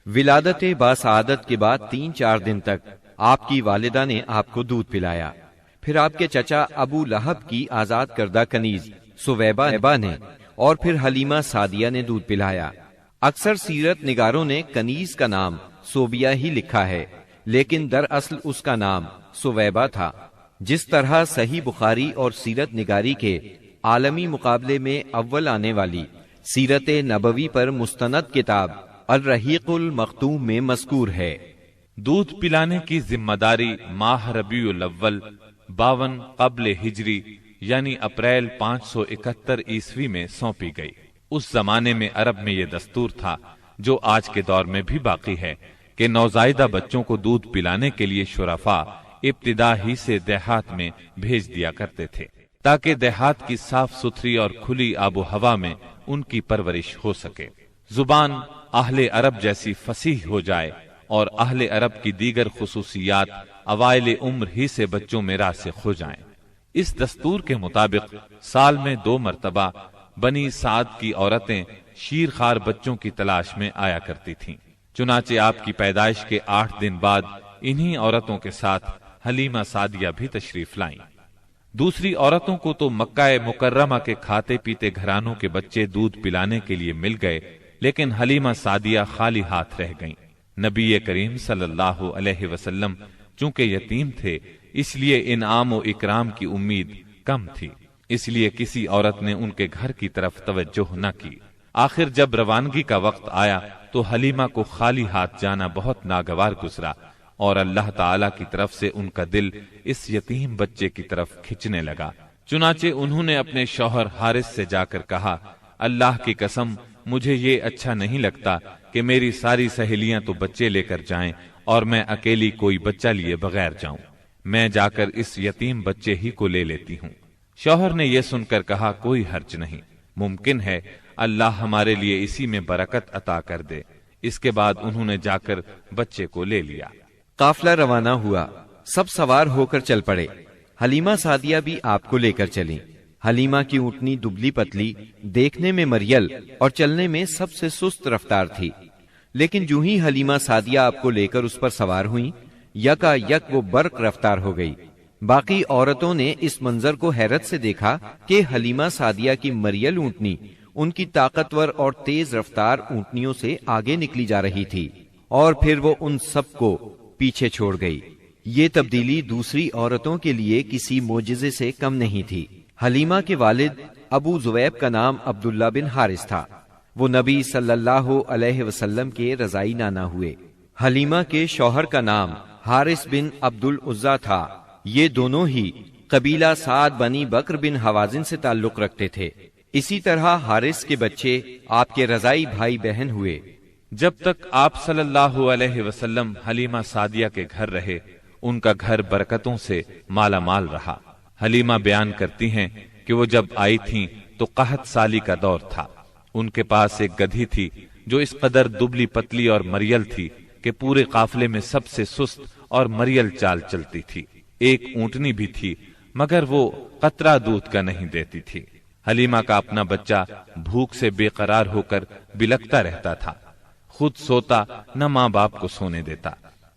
ولادت باسعادت کے بعد 3-4 دن تک آپ کی والدہ نے آپ کو دودھ پلایا۔ پھر آپ کے چچا ابو لہب کی آزاد کردہ کنیز سویبہ نے اور پھر حلیمہ سعدیہ نے دودھ پلایا۔ اکثر سیرت نگاروں نے کنیز کا نام صوبیہ ہی لکھا ہے، لیکن دراصل اس کا نام سویبہ تھا۔ جس طرح صحیح بخاری اور سیرت نگاری کے عالمی مقابلے میں اول آنے والی سیرت نبوی پر مستند کتاب الرحیق المختوم میں مذکور ہے۔ دودھ پلانے کی ذمہ داری ماہ ربیع الاول 52 قبل ہجری یعنی اپریل 571 عیسوی میں سونپی گئی۔ اس زمانے میں عرب میں یہ دستور تھا، جو آج کے دور میں بھی باقی ہے، کہ نوزائیدہ بچوں کو دودھ پلانے کے لیے شرفاء ابتدا ہی سے دیہات میں بھیج دیا کرتے تھے، تاکہ دیہات کی صاف ستھری اور کھلی آب و ہوا میں ان کی پرورش ہو سکے، زبان اہل عرب جیسی فصیح ہو جائے اور اہل عرب کی دیگر خصوصیات اوائل عمر ہی سے بچوں میں راسخ ہو جائیں۔ اس دستور کے مطابق سال میں 2 مرتبہ بنی سعد کی عورتیں شیرخوار بچوں کی تلاش میں آیا کرتی تھیں۔ چنانچہ آپ کی پیدائش کے 8 دن بعد انہی عورتوں کے ساتھ حلیمہ سعدیہ بھی تشریف لائیں۔ دوسری عورتوں کو تو مکہ مکرمہ کے کھاتے پیتے گھرانوں کے بچے دودھ پلانے کے لیے مل گئے، لیکن حلیمہ سعدیہ خالی ہاتھ رہ گئیں۔ نبی کریم صلی اللہ علیہ وسلم چونکہ یتیم تھے، اس لیے انعام و اکرام کی امید کم تھی، اس لیے کسی عورت نے ان کے گھر کی طرف توجہ نہ کی۔ آخر جب روانگی کا وقت آیا تو حلیمہ کو خالی ہاتھ جانا بہت ناگوار گزرا، اور اللہ تعالی کی طرف سے ان کا دل اس یتیم بچے کی طرف کھنچنے لگا۔ چنانچہ انہوں نے اپنے شوہر حارث سے جا کر کہا، اللہ کی قسم مجھے یہ اچھا نہیں لگتا کہ میری ساری سہیلیاں تو بچے لے کر جائیں اور میں اکیلی کوئی بچہ لیے بغیر جاؤں، میں جا کر اس یتیم بچے ہی کو لے لیتی ہوں۔ شوہر نے یہ سن کر کہا، کوئی حرج نہیں، ممکن ہے اللہ ہمارے لیے اسی میں برکت عطا کر دے۔ اس کے بعد انہوں نے جا کر بچے کو لے لیا۔ قافلہ روانہ ہوا، سب سوار ہو کر چل پڑے۔ حلیمہ سعدیہ بھی آپ کو لے کر چلیں۔ حلیمہ کی اونٹنی دبلی پتلی، دیکھنے میں مریل اور چلنے میں سب سے سست رفتار تھی، لیکن جو ہی حلیمہ سعدیہ آپ کو لے کر اس پر سوار ہوئیں، یکا یک وہ برق رفتار ہو گئی۔ باقی عورتوں نے اس منظر کو حیرت سے دیکھا کہ حلیمہ سعدیہ کی مریل اونٹنی ان کی طاقتور اور تیز رفتار اونٹنیوں سے آگے نکلی جا رہی تھی، اور پھر وہ ان سب کو پیچھے چھوڑ گئی۔ یہ تبدیلی دوسری عورتوں کے لیے کسی معجزے سے کم نہیں تھی۔ حلیمہ کے والد ابو زویب کا نام عبداللہ بن حارث تھا، وہ نبی صلی اللہ علیہ وسلم کے رضائی نانا ہوئے۔ حلیمہ کے شوہر کا نام حارث بن عبد العزا تھا، یہ دونوں ہی قبیلہ سعد بنی بکر بن حوازن سے تعلق رکھتے تھے۔ اسی طرح حارث کے بچے آپ کے رضائی بھائی بہن ہوئے۔ جب تک آپ صلی اللہ علیہ وسلم حلیمہ سعدیہ کے گھر رہے، ان کا گھر برکتوں سے مالا مال رہا۔ حلیمہ بیان کرتی ہیں کہ وہ جب آئی تھیں تو قحط سالی کا دور تھا۔ ان کے پاس ایک گدھی تھی جو اس قدر دبلی پتلی اور مریل تھی کہ پورے قافلے میں سب سے سست اور مریل چال چلتی تھی۔ ایک اونٹنی بھی تھی، مگر وہ قطرہ دودھ کا نہیں دیتی تھی۔ حلیمہ کا اپنا بچہ بھوک سے بے قرار ہو کر بلکتا رہتا تھا، خود سوتا نہ ماں باپ کو سونے دیتا،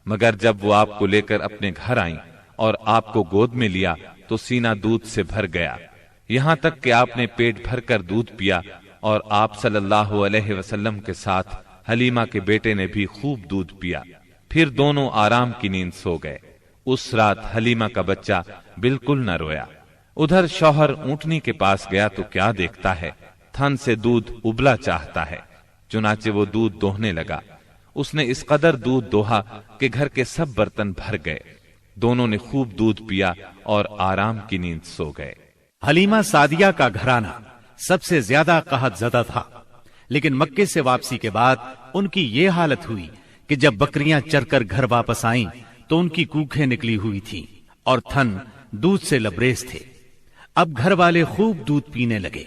مگر جب وہ آپ کو لے کر اپنے گھر آئیں اور آپ کو گود میں لیا تو سینہ دودھ سے بھر گیا، یہاں تک کہ آپ نے پیٹ بھر کر دودھ پیا، اور آپ صلی اللہ علیہ وسلم کے ساتھ حلیمہ کے بیٹے نے بھی خوب دودھ پیا۔ پھر دونوں آرام کی نیند سو گئے۔ اس رات حلیمہ کا بچہ بالکل نہ رویا۔ ادھر شوہر اونٹنی کے پاس گیا تو کیا دیکھتا ہے، تھن سے دودھ ابلا چاہتا ہے، چنانچہ وہ دودھ دوہنے لگا۔ اس نے اس قدر دودھ دوہا کہ گھر کے سب برتن بھر گئے۔ دونوں نے خوب دودھ پیا اور آرام کی نیند سو گئے۔ حلیمہ سعدیہ کا گھرانہ سب سے زیادہ قحط زدہ تھا، لیکن مکے سے واپسی کے بعد ان کی یہ حالت ہوئی کہ جب بکریاں چر کر گھر واپس آئیں تو ان کی کوکھیں نکلی ہوئی تھیں اور تھن دودھ سے لبریز تھے۔ اب گھر والے خوب دودھ پینے لگے،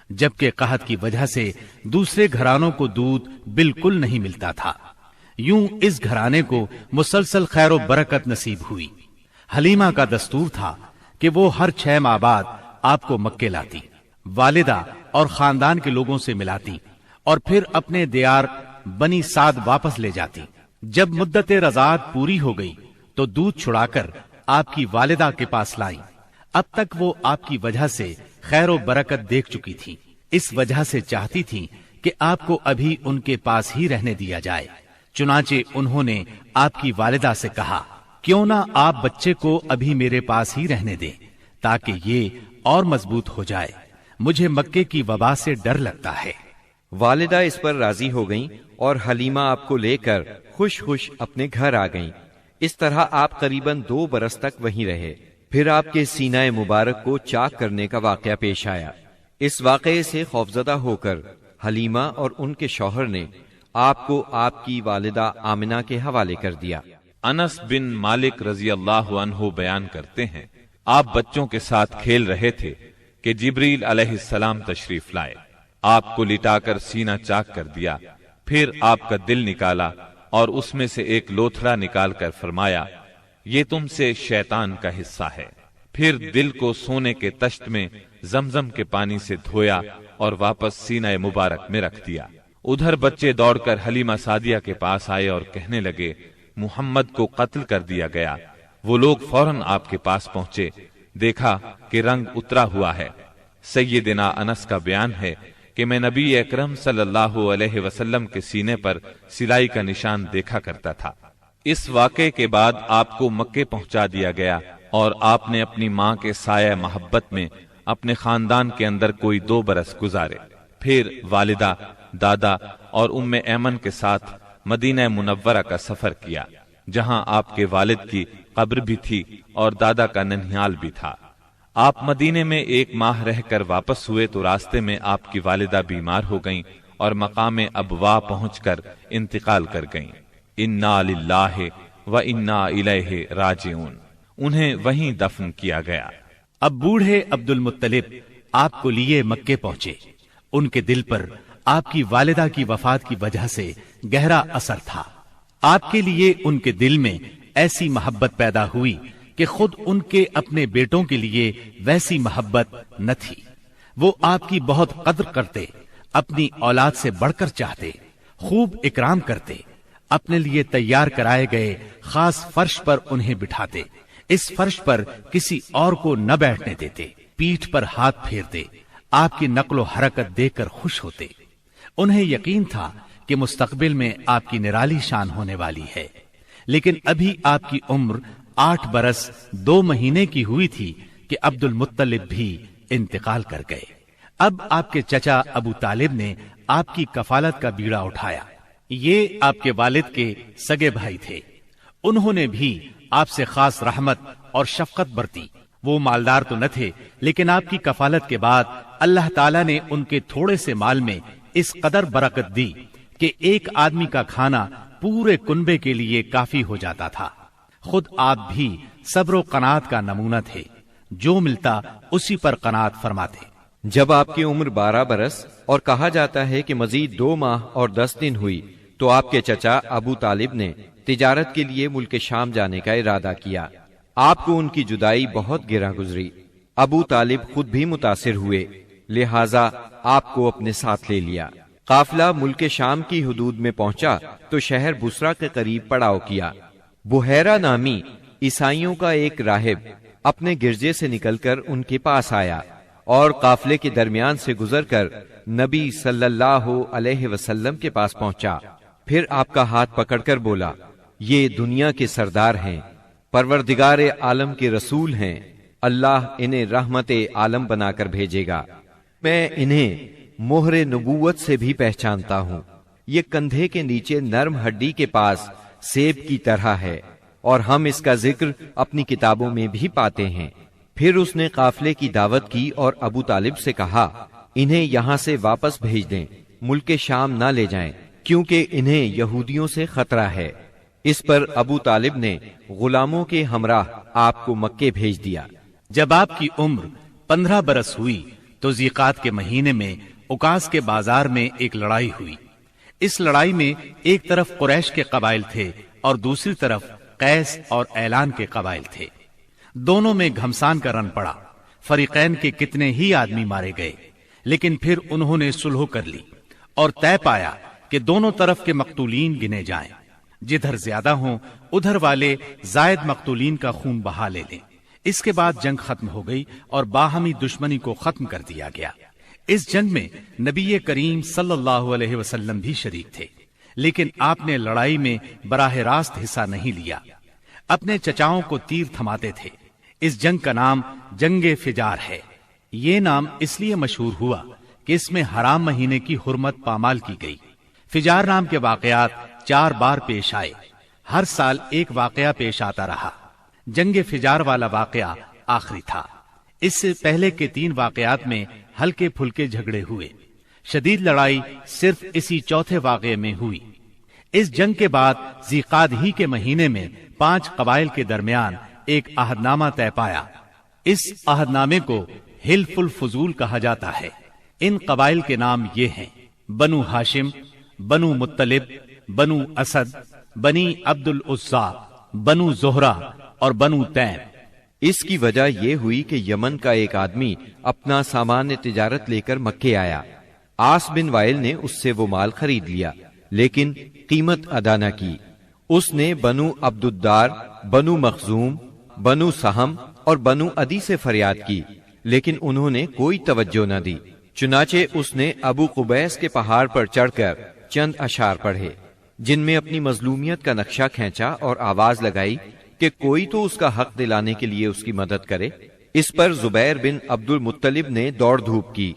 جبکہ قحط کی وجہ سے دوسرے گھرانوں کو دودھ بالکل نہیں ملتا تھا۔ یوں اس گھرانے کو مسلسل خیر و برکت نصیب ہوئی۔ حلیمہ کا دستور تھا کہ وہ ہر 6 ماہ بعد آپ کو مکے لاتی، والدہ اور خاندان کے لوگوں سے ملاتی، اور پھر اپنے دیار بنی سعد واپس لے جاتی۔ جب مدت رضاعت پوری ہو گئی تو دودھ چھڑا کر آپ کی والدہ کے پاس لائیں۔ اب تک وہ آپ کی وجہ سے خیر و برکت دیکھ چکی تھی، اس وجہ سے چاہتی تھی کہ آپ کو ابھی ان کے پاس ہی رہنے دیا جائے۔ چنانچہ انہوں نے آپ کی والدہ سے کہا، کیوں نہ آپ بچے کو ابھی میرے پاس ہی رہنے دیں تاکہ یہ اور مضبوط ہو جائے، مجھے مکے کی وبا سے ڈر لگتا ہے۔ والدہ اس پر راضی ہو گئیں اور حلیمہ آپ کو لے کر خوش خوش اپنے گھر آ گئیں۔ اس طرح آپ قریباً 2 برس تک وہیں رہے۔ پھر آپ کے سینہ مبارک کو چاک کرنے کا واقعہ پیش آیا۔ اس واقعے سے خوفزدہ ہو کر حلیمہ اور ان کے شوہر نے آپ کو آپ کی والدہ آمنہ کے حوالے کر دیا۔ انس بن مالک رضی اللہ عنہ بیان کرتے ہیں، آپ بچوں کے ساتھ کھیل رہے تھے کہ جبریل علیہ السلام تشریف لائے، آپ کو لٹا کر سینہ چاک کر دیا، پھر آپ کا دل نکالا اور اس میں سے ایک لوتھڑا نکال کر فرمایا، یہ تم سے شیطان کا حصہ ہے۔ پھر دل کو سونے کے تشت میں زمزم کے پانی سے دھویا اور واپس سینہ مبارک میں رکھ دیا۔ ادھر بچے دوڑ کر حلیمہ سعدیہ کے پاس آئے اور کہنے لگے، محمد کو قتل کر دیا گیا۔ وہ لوگ فوراً آپ کے پاس پہنچے، دیکھا کہ رنگ اترا ہوا ہے۔ سیدنا انس کا بیان ہے کہ میں نبی اکرم صلی اللہ علیہ وسلم کے سینے پر سلائی کا نشان دیکھا کرتا تھا۔ اس واقعے کے بعد آپ کو مکے پہنچا دیا گیا اور آپ نے اپنی ماں کے سایہ محبت میں اپنے خاندان کے اندر کوئی 2 برس گزارے۔ پھر والدہ، دادا اور ام ایمن کے ساتھ مدینہ منورہ کا سفر کیا، جہاں آپ کے والد کی قبر بھی تھی اور دادا کا ننھیال بھی تھا۔ آپ مدینے میں 1 ماہ رہ کر واپس ہوئے تو راستے میں آپ کی والدہ بیمار ہو گئیں اور مقام ابوا پہنچ کر انتقال کر گئیں۔ انا للہ و انا الیہ راجعون، انہیں وہیں دفن کیا گیا۔ اب بوڑھے عبد المطلب آپ کو لیے مکے پہنچے۔ ان کے دل پر آپ کی والدہ کی وفات کی وجہ سے گہرا اثر تھا۔ آپ کے لیے ان کے دل میں ایسی محبت پیدا ہوئی کہ خود ان کے اپنے بیٹوں کے لیے ویسی محبت نہ تھی۔ وہ آپ کی بہت قدر کرتے، اپنی اولاد سے بڑھ کر چاہتے، خوب اکرام کرتے، اپنے لیے تیار کرائے گئے خاص فرش پر انہیں بٹھاتے، اس فرش پر کسی اور کو نہ بیٹھنے دیتے، پیٹھ پر ہاتھ پھیرتے، آپ کی نقل و حرکت دیکھ کر خوش ہوتے۔ انہیں یقین تھا کہ مستقبل میں آپ کی نرالی شان ہونے والی ہے، لیکن ابھی آپ کی عمر 8 برس 2 مہینے کی ہوئی تھی کہ عبد المطلب بھی انتقال کر گئے۔ اب آپ کے چچا ابو طالب نے آپ کی کفالت کا بیڑا اٹھایا۔ یہ آپ کے والد کے سگے بھائی تھے، انہوں نے بھی آپ سے خاص رحمت اور شفقت برتی۔ وہ مالدار تو نہ تھے، لیکن آپ کی کفالت کے بعد اللہ تعالیٰ نے ان کے تھوڑے سے مال میں اس قدر برکت دی کہ ایک آدمی کا کھانا پورے کنبے کے لیے کافی ہو جاتا تھا۔ خود آپ بھی صبر و قناعت کا نمونہ تھے، جو ملتا اسی پر قناعت فرماتے۔ جب آپ کی عمر 12 برس اور کہا جاتا ہے کہ مزید 2 ماہ اور 10 دن ہوئی تو آپ کے چچا ابو طالب نے تجارت کے لیے ملک شام جانے کا ارادہ کیا۔ آپ کو ان کی جدائی بہت گراں گزری۔ ابو طالب خود بھی متاثر ہوئے، لہٰذا آپ کو اپنے ساتھ لے لیا۔ قافلہ ملک شام کی حدود میں پہنچا تو شہر بصرہ کے قریب پڑاؤ کیا۔ بحیرہ نامی عیسائیوں کا ایک راہب اپنے گرجے سے نکل کر ان کے پاس آیا اور قافلے کے درمیان سے گزر کر نبی صلی اللہ علیہ وسلم کے پاس پہنچا۔ پھر آپ کا ہاتھ پکڑ کر بولا، یہ دنیا کے سردار ہیں، پروردگار عالم کے رسول ہیں، اللہ انہیں رحمت عالم بنا کر بھیجے گا۔ میں انہیں مہر نبوت سے بھی پہچانتا ہوں۔ یہ کندھے کے نیچے نرم ہڈی کے پاس سیب کی طرح ہے اور ہم اس کا ذکر اپنی کتابوں میں بھی پاتے ہیں۔ پھر اس نے قافلے کی دعوت کی اور ابو طالب سے کہا، انہیں یہاں سے واپس بھیج دیں، ملک شام نہ لے جائیں، کیونکہ انہیں یہودیوں سے خطرہ ہے۔ اس پر ابو طالب نے غلاموں کے ہمراہ آپ کو مکے بھیج دیا۔ جب آپ کی عمر 15 برس ہوئی تو ذیقات کے مہینے میں اوکاس کے بازار میں ایک لڑائی ہوئی۔ اس لڑائی میں ایک طرف قریش کے قبائل تھے اور دوسری طرف قیس اور اعلان کے قبائل تھے۔ دونوں میں گھمسان کا رن پڑا، فریقین کے کتنے ہی آدمی مارے گئے، لیکن پھر انہوں نے صلح کر لی اور طے پایا کہ کہ دونوں طرف کے مقتولین گنے جائیں، جدھر زیادہ ہوں ادھر والے زائد مقتولین کا خون بہا لے لیں۔ اس کے بعد جنگ ختم ہو گئی اور باہمی دشمنی کو ختم کر دیا گیا۔ اس جنگ میں نبی کریم صلی اللہ علیہ وسلم بھی شریک تھے، لیکن آپ نے لڑائی میں براہ راست حصہ نہیں لیا، اپنے چچاؤں کو تیر تھماتے تھے۔ اس جنگ کا نام جنگ فجار ہے۔ یہ نام اس لیے مشہور ہوا کہ اس میں حرام مہینے کی حرمت پامال کی گئی۔ فجار نام کے واقعات 4 بار پیش آئے، ہر سال ایک واقعہ پیش آتا رہا۔ جنگ فجار والا واقعہ آخری تھا۔ اس سے پہلے کے 3 واقعات میں ہلکے پھلکے جھگڑے ہوئے، شدید لڑائی صرف اسی چوتھے واقعے میں ہوئی۔ اس جنگ کے بعد ذی-قعدہ ہی کے مہینے میں 5 قبائل کے درمیان ایک عہد نامہ طے پایا۔ اس عہد نامے کو حلف الفضول کہا جاتا ہے۔ ان قبائل کے نام یہ ہیں: بنو ہاشم، بنو مطلب، بنو اسد، بنی عبد العزا، بنو زہرہ اور بنو تیم۔ اس کی وجہ یہ ہوئی کہ یمن کا ایک آدمی اپنا سامان تجارت لے کر مکے آیا۔ عاص بن وائل نے اس سے وہ مال خرید لیا، لیکن قیمت ادا نہ کی۔ اس نے بنو عبد الدار، بنو مخزوم، بنو سہم اور بنو عدی سے فریاد کی، لیکن انہوں نے کوئی توجہ نہ دی۔ چنانچہ اس نے ابو قبیس کے پہاڑ پر چڑھ کر چند اشعار پڑھے، جن میں اپنی مظلومیت کا نقشہ کھینچا اور آواز لگائی کہ کوئی تو اس کا حق دلانے کے لیے اس کی مدد کرے۔ اس پر زبیر بن عبد المطلب نے دوڑ دھوپ کی،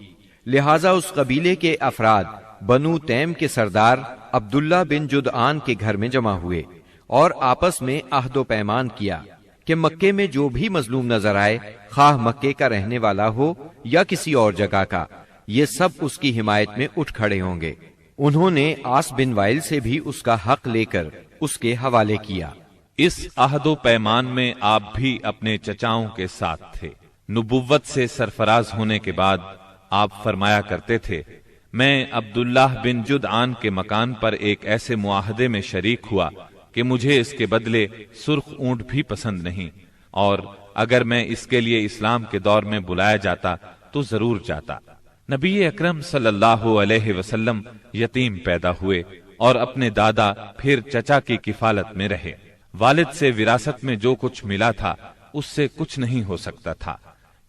لہٰذا اس قبیلے کے افراد بنو تیم کے سردار عبداللہ بن جدعان کے گھر میں جمع ہوئے اور آپس میں عہد و پیمان کیا کہ مکے میں جو بھی مظلوم نظر آئے، خواہ مکے کا رہنے والا ہو یا کسی اور جگہ کا، یہ سب اس کی حمایت میں اٹھ کھڑے ہوں گے۔ انہوں نے عاص بن وائل سے بھی اس کا حق لے کر اس کے حوالے کیا۔ اس عہد و پیمان میں آپ بھی اپنے چچاؤں کے ساتھ تھے۔ نبوت سے سرفراز ہونے کے بعد آپ فرمایا کرتے تھے، میں عبداللہ بن جدعان کے مکان پر ایک ایسے معاہدے میں شریک ہوا کہ مجھے اس کے بدلے سرخ اونٹ بھی پسند نہیں، اور اگر میں اس کے لیے اسلام کے دور میں بلایا جاتا تو ضرور جاتا۔ نبی اکرم صلی اللہ علیہ وسلم یتیم پیدا ہوئے اور اپنے دادا پھر چچا کی کفالت میں رہے۔ والد سے وراثت میں جو کچھ ملا تھا اس سے کچھ نہیں ہو سکتا تھا۔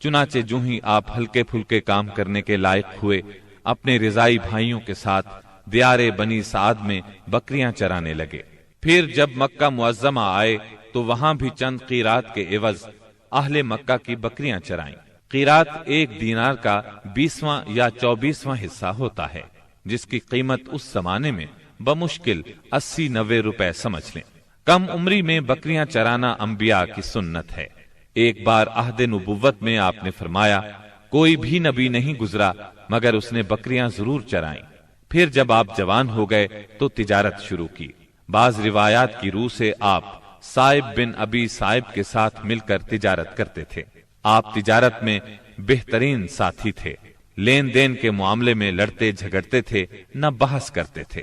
چنانچہ جو ہی آپ ہلکے پھلکے کام کرنے کے لائق ہوئے، اپنے رضائی بھائیوں کے ساتھ دیار بنی سعد میں بکریاں چرانے لگے۔ پھر جب مکہ معظمہ آئے تو وہاں بھی چند قیرات کے عوض اہل مکہ کی بکریاں چرائیں۔ قیرات 1 دینار کا 20واں یا 24واں حصہ ہوتا ہے، جس کی قیمت اس زمانے میں بمشکل 80-90 روپے سمجھ لیں۔ کم عمری میں بکریاں چرانا انبیاء کی سنت ہے۔ ایک بار عہد نبوت میں آپ نے فرمایا، کوئی بھی نبی نہیں گزرا مگر اس نے بکریاں ضرور چرائیں۔ پھر جب آپ جوان ہو گئے تو تجارت شروع کی۔ بعض روایات کی روح سے آپ صائب بن ابی صائب کے ساتھ مل کر تجارت کرتے تھے۔ آپ تجارت میں بہترین ساتھی تھے، لین دین کے معاملے میں لڑتے جھگڑتے تھے، نہ بحث کرتے تھے۔